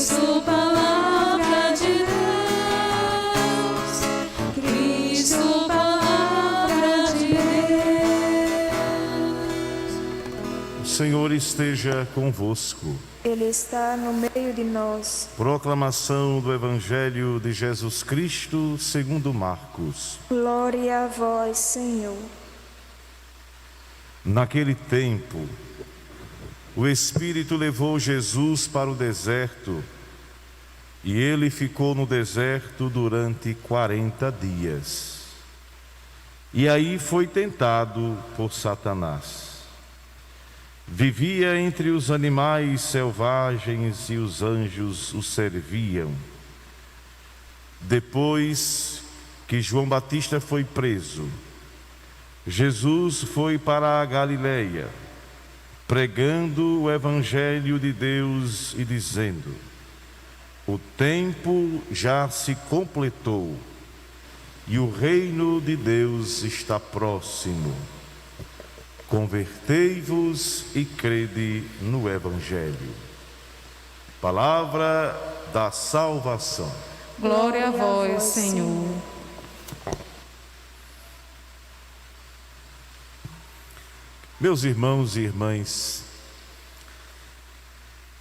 Cristo, palavra de Deus. Cristo, palavra de Deus. O Senhor esteja convosco. Ele está no meio de nós. Proclamação do Evangelho de Jesus Cristo segundo Marcos. Glória a vós, Senhor. Naquele tempo, o Espírito levou Jesus para o deserto, e ele ficou no deserto durante 40 dias. E aí foi tentado por Satanás. Vivia entre os animais selvagens e os anjos o serviam. Depois que João Batista foi preso, Jesus foi para a Galileia, pregando o Evangelho de Deus e dizendo: o tempo já se completou e o reino de Deus está próximo. Convertei-vos e crede no Evangelho. Palavra da salvação. Glória a vós, Senhor. Meus irmãos e irmãs,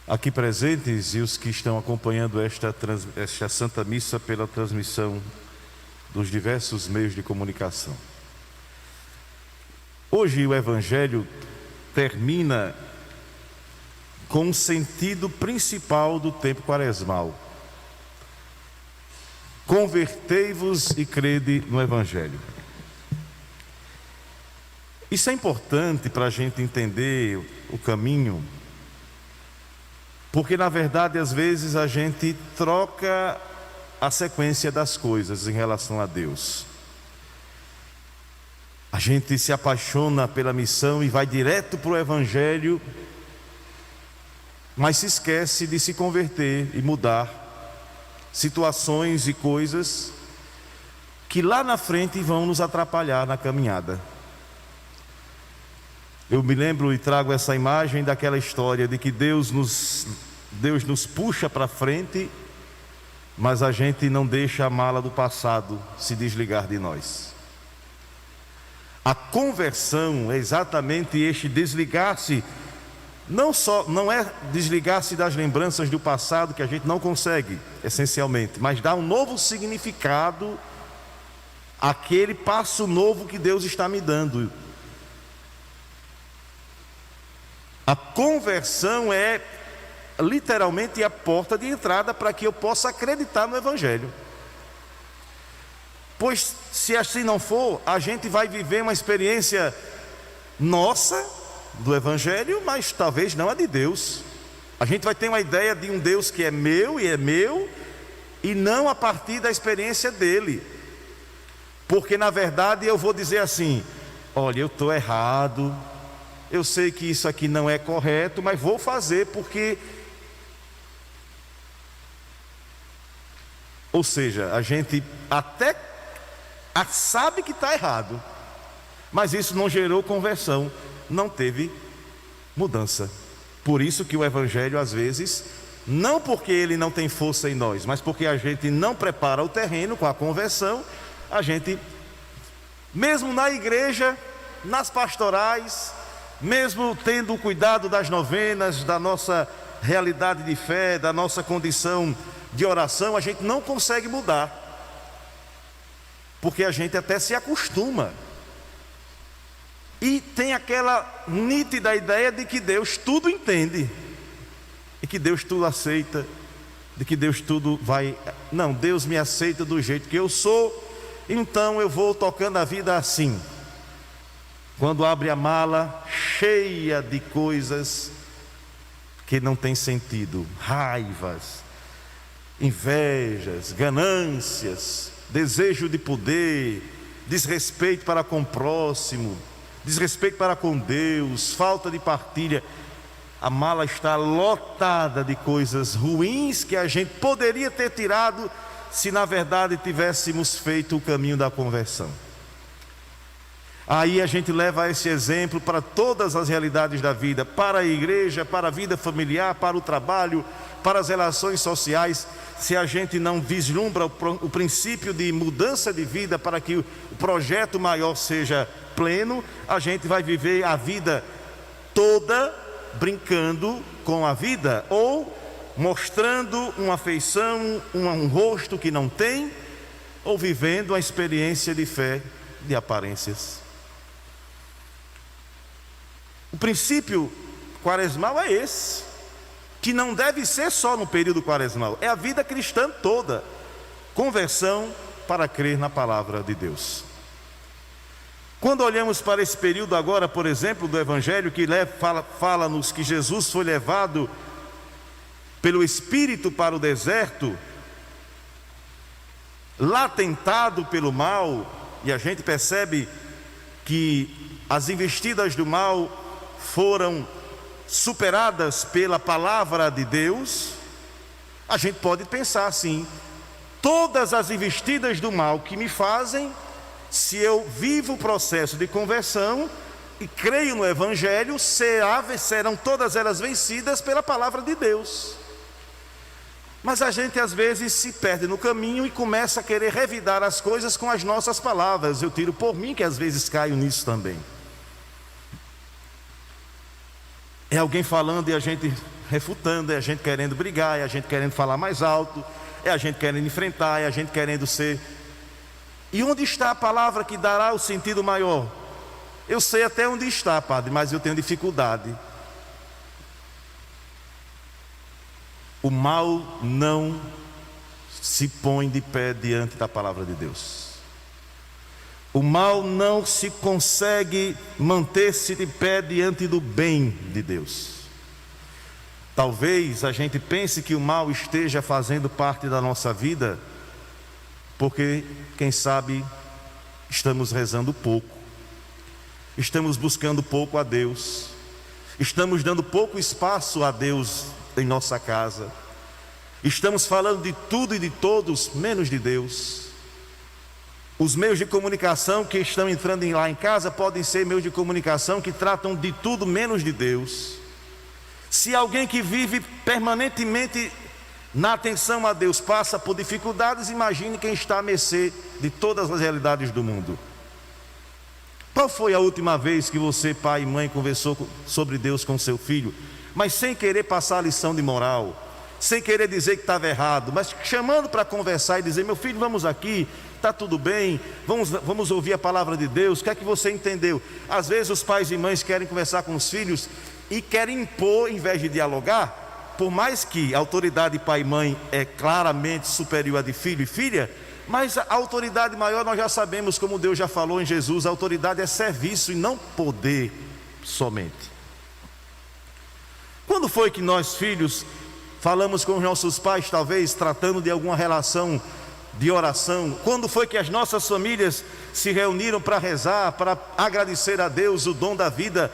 aqui presentes e os que estão acompanhando esta Santa Missa pela transmissão dos diversos meios de comunicação. Hoje o Evangelho termina com o sentido principal do tempo quaresmal. Convertei-vos e crede no Evangelho. Isso é importante para a gente entender o caminho, porque na verdade às vezes a gente troca a sequência das coisas em relação a Deus. A gente se apaixona pela missão e vai direto para o Evangelho, mas se esquece de se converter e mudar situações e coisas que lá na frente vão nos atrapalhar na caminhada. Eu me lembro e trago essa imagem daquela história de que Deus nos puxa para frente, mas a gente não deixa a mala do passado se desligar de nós. A conversão é exatamente este desligar-se, não é desligar-se das lembranças do passado, que a gente não consegue, essencialmente, mas dar um novo significado àquele passo novo que Deus está me dando. A conversão é literalmente a porta de entrada para que eu possa acreditar no Evangelho. Pois se assim não for, a gente vai viver uma experiência nossa do Evangelho, mas talvez não a de Deus. A gente vai ter uma ideia de um Deus que é meu, e não a partir da experiência dele. Porque na verdade eu vou dizer assim: olha, eu estou errado, eu sei que isso aqui não é correto, mas vou fazer porque... Ou seja, a gente até sabe que está errado, mas isso não gerou conversão, não teve mudança. Por isso que o Evangelho às vezes, não porque ele não tem força em nós, mas porque a gente não prepara o terreno com a conversão, a gente, mesmo na igreja, nas pastorais, mesmo tendo o cuidado das novenas, da nossa realidade de fé, da nossa condição de oração, a gente não consegue mudar, porque a gente até se acostuma e tem aquela nítida ideia de que Deus tudo entende, e que Deus tudo aceita, de que Deus tudo vai... Não, Deus me aceita do jeito que eu sou, então eu vou tocando a vida assim. Quando abre a mala, cheia de coisas que não tem sentido, raivas, invejas, ganâncias, desejo de poder, desrespeito para com o próximo, desrespeito para com Deus, falta de partilha. A mala está lotada de coisas ruins que a gente poderia ter tirado se na verdade tivéssemos feito o caminho da conversão. Aí a gente leva esse exemplo para todas as realidades da vida, para a igreja, para a vida familiar, para o trabalho, para as relações sociais. Se a gente não vislumbra o princípio de mudança de vida para que o projeto maior seja pleno, a gente vai viver a vida toda brincando com a vida, ou mostrando uma afeição, um rosto que não tem, ou vivendo uma experiência de fé de aparências. O princípio quaresmal é esse, que não deve ser só no período quaresmal, é a vida cristã toda. Conversão para crer na palavra de Deus. Quando olhamos para esse período agora, por exemplo, do Evangelho, que fala-nos que Jesus foi levado pelo Espírito para o deserto, lá tentado pelo mal, e a gente percebe que as investidas do mal foram superadas pela palavra de Deus, a gente pode pensar assim: todas as investidas do mal que me fazem, se eu vivo o processo de conversão e creio no Evangelho, serão todas elas vencidas pela palavra de Deus. Mas a gente às vezes se perde no caminho e começa a querer revidar as coisas com as nossas palavras. Eu tiro por mim que às vezes caio nisso também. É alguém falando e a gente refutando, é a gente querendo brigar, é a gente querendo falar mais alto, é a gente querendo enfrentar, é a gente querendo ser. E onde está a palavra que dará o sentido maior? Eu sei até onde está, padre, mas eu tenho dificuldade. O mal não se põe de pé diante da palavra de Deus. O mal não se consegue manter-se de pé diante do bem de Deus. Talvez a gente pense que o mal esteja fazendo parte da nossa vida, porque, quem sabe, estamos rezando pouco, estamos buscando pouco a Deus, estamos dando pouco espaço a Deus em nossa casa, estamos falando de tudo e de todos, menos de Deus. Os meios de comunicação que estão entrando lá em casa podem ser meios de comunicação que tratam de tudo menos de Deus. Se alguém que vive permanentemente na atenção a Deus passa por dificuldades, imagine quem está à mercê de todas as realidades do mundo. Qual foi a última vez que você, pai e mãe, conversou sobre Deus com seu filho, mas sem querer passar a lição de moral, sem querer dizer que estava errado, mas chamando para conversar e dizer: meu filho, vamos aqui, está tudo bem, vamos ouvir a palavra de Deus, o que é que você entendeu? Às vezes os pais e mães querem conversar com os filhos e querem impor em vez de dialogar. Por mais que a autoridade de pai e mãe é claramente superior à de filho e filha, mas a autoridade maior nós já sabemos, como Deus já falou em Jesus, a autoridade é serviço e não poder somente. Quando foi que nós, filhos, falamos com os nossos pais, talvez tratando de alguma relação de oração? Quando foi que as nossas famílias se reuniram para rezar, para agradecer a Deus o dom da vida?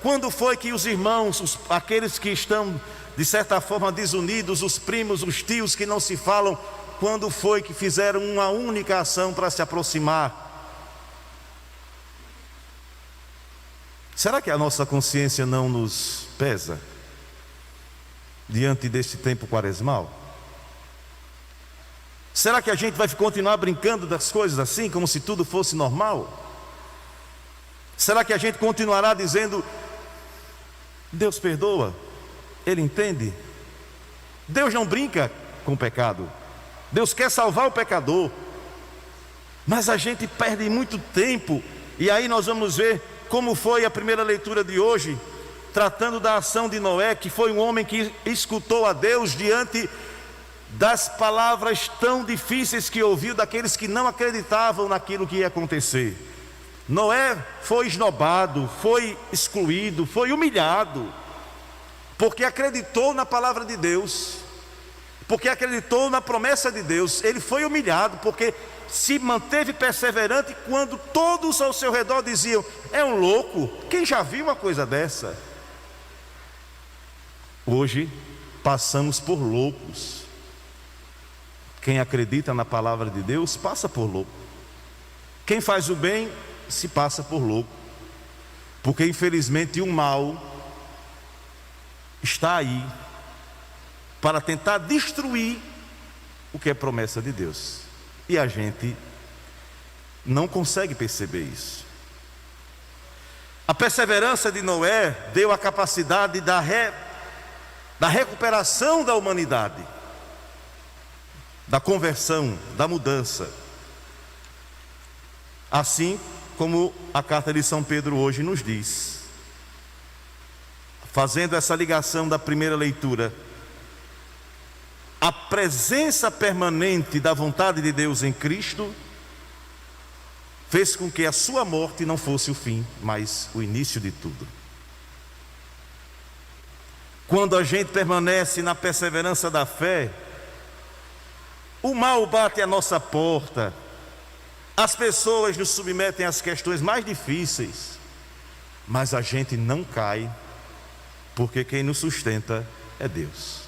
Quando foi que os irmãos, aqueles que estão de certa forma desunidos, os primos, os tios que não se falam, quando foi que fizeram uma única ação para se aproximar? Será que a nossa consciência não nos pesa diante desse tempo quaresmal? Será que a gente vai continuar brincando das coisas assim, como se tudo fosse normal? Será que a gente continuará dizendo: Deus perdoa, Ele entende? Deus não brinca com o pecado, Deus quer salvar o pecador. Mas a gente perde muito tempo. E aí nós vamos ver como foi a primeira leitura de hoje, tratando da ação de Noé, que foi um homem que escutou a Deus diante das palavras tão difíceis que ouviu daqueles que não acreditavam naquilo que ia acontecer. Noé foi esnobado, foi excluído, foi humilhado, porque acreditou na palavra de Deus, porque acreditou na promessa de Deus. Ele foi humilhado porque se manteve perseverante quando todos ao seu redor diziam: é um louco, quem já viu uma coisa dessa? Hoje passamos por loucos. Quem acredita na palavra de Deus passa por louco. Quem faz o bem se passa por louco, porque infelizmente o mal está aí para tentar destruir o que é promessa de Deus, e a gente não consegue perceber isso. A perseverança de Noé deu a capacidade da recuperação da humanidade, da conversão, da mudança. Assim como a carta de São Pedro hoje nos diz, fazendo essa ligação da primeira leitura, a presença permanente da vontade de Deus em Cristo fez com que a sua morte não fosse o fim, mas o início de tudo. Quando a gente permanece na perseverança da fé, o mal bate à nossa porta, as pessoas nos submetem às questões mais difíceis, mas a gente não cai, porque quem nos sustenta é Deus.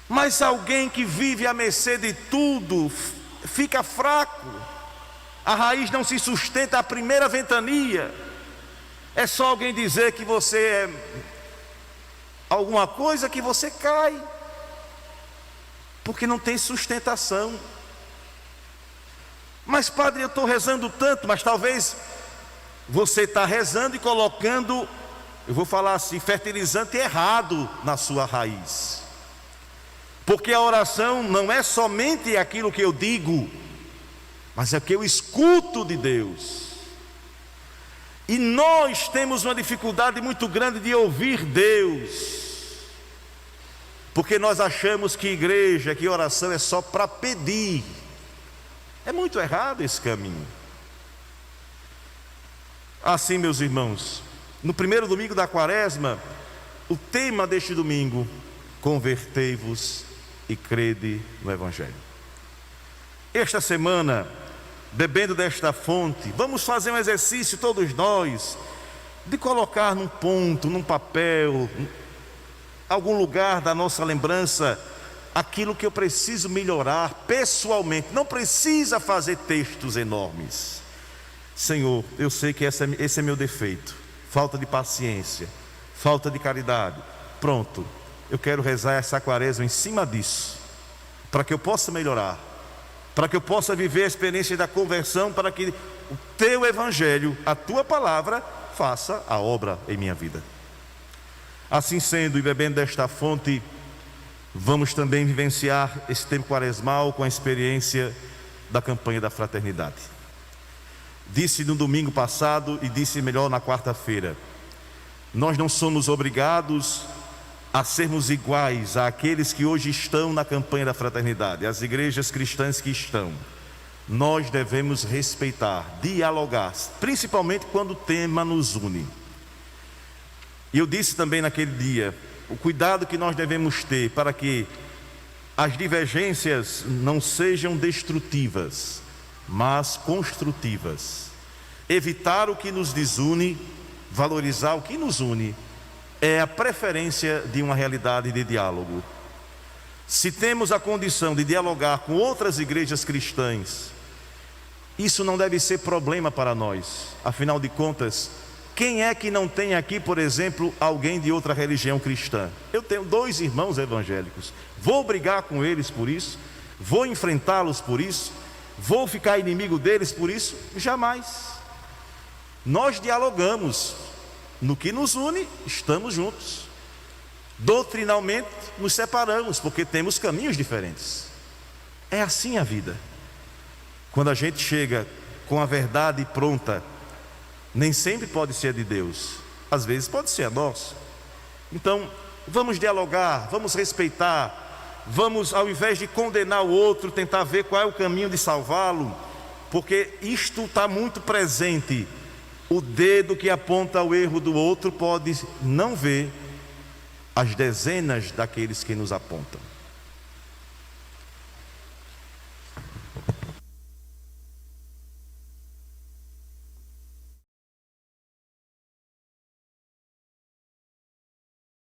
Mas alguém que vive à mercê de tudo fica fraco, a raiz não se sustenta à primeira ventania. É só alguém dizer que você é alguma coisa que você cai, porque não tem sustentação. Mas padre, eu estou rezando tanto, mas talvez você está rezando e colocando, eu vou falar assim, fertilizante errado na sua raiz. Porque a oração não é somente aquilo que eu digo, mas é o que eu escuto de Deus. E nós temos uma dificuldade muito grande de ouvir Deus, porque nós achamos que igreja, que oração é só para pedir. É muito errado esse caminho. Assim, meus irmãos, no primeiro domingo da Quaresma, o tema deste domingo: convertei-vos e crede no Evangelho. Esta semana, bebendo desta fonte, vamos fazer um exercício todos nós, de colocar num ponto, num papel, algum lugar da nossa lembrança, aquilo que eu preciso melhorar pessoalmente. Não precisa fazer textos enormes. Senhor, eu sei que esse é meu defeito, falta de paciência, falta de caridade. Pronto, eu quero rezar essa Quaresma em cima disso, para que eu possa melhorar, para que eu possa viver a experiência da conversão, para que o teu Evangelho, a tua palavra, faça a obra em minha vida. Assim sendo, e bebendo desta fonte, vamos também vivenciar esse tempo quaresmal com a experiência da campanha da fraternidade. Disse no domingo passado e disse melhor na quarta-feira: nós não somos obrigados a sermos iguais àqueles que hoje estão na campanha da fraternidade, as igrejas cristãs que estão. Nós devemos respeitar, dialogar, principalmente quando o tema nos une. E eu disse também naquele dia o cuidado que nós devemos ter para que as divergências não sejam destrutivas, mas construtivas. Evitar o que nos desune, valorizar o que nos une, é a preferência de uma realidade de diálogo. Se temos a condição de dialogar com outras igrejas cristãs, isso não deve ser problema para nós. Afinal de contas, quem é que não tem aqui, por exemplo, alguém de outra religião cristã? Eu tenho 2 irmãos evangélicos. Vou brigar com eles por isso? Vou enfrentá-los por isso? Vou ficar inimigo deles por isso? Jamais. Nós dialogamos. No que nos une, estamos juntos. Doutrinalmente, nos separamos, porque temos caminhos diferentes. É assim a vida. Quando a gente chega com a verdade pronta, nem sempre pode ser de Deus, às vezes pode ser a nossa. Então, vamos dialogar, vamos respeitar, vamos, ao invés de condenar o outro, tentar ver qual é o caminho de salvá-lo, porque isto está muito presente. O dedo que aponta o erro do outro pode não ver as dezenas daqueles que nos apontam.